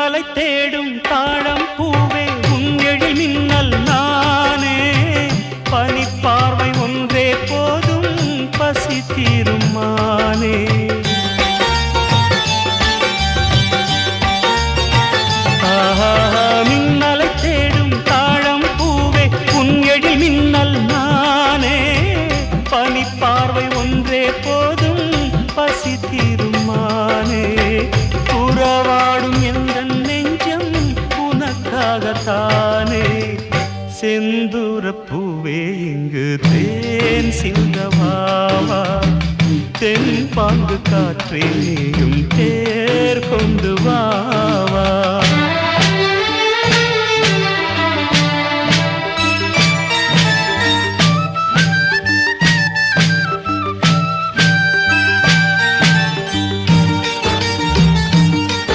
மின்னலை தேடும் தாழம் பூவே உன் எழில் மின்னல் நானே பனிப்பார்வை ஒன்றே போதும் பசி தீரும் மானே மின்னலை தேடும் தாழம் பூவே உன் எழில் மின்னல் நானே பனிப்பார்வை ஒன்றே போதும் பசி தீரும் மானே உறவாடும் எந்த நெஞ்சம் உனக்காகத்தானே செந்தூர பூவே இங்கு தேன் சிந்தவாவா தென் பாங்கு காற்றே நீயும் தேர் கொண்டு வா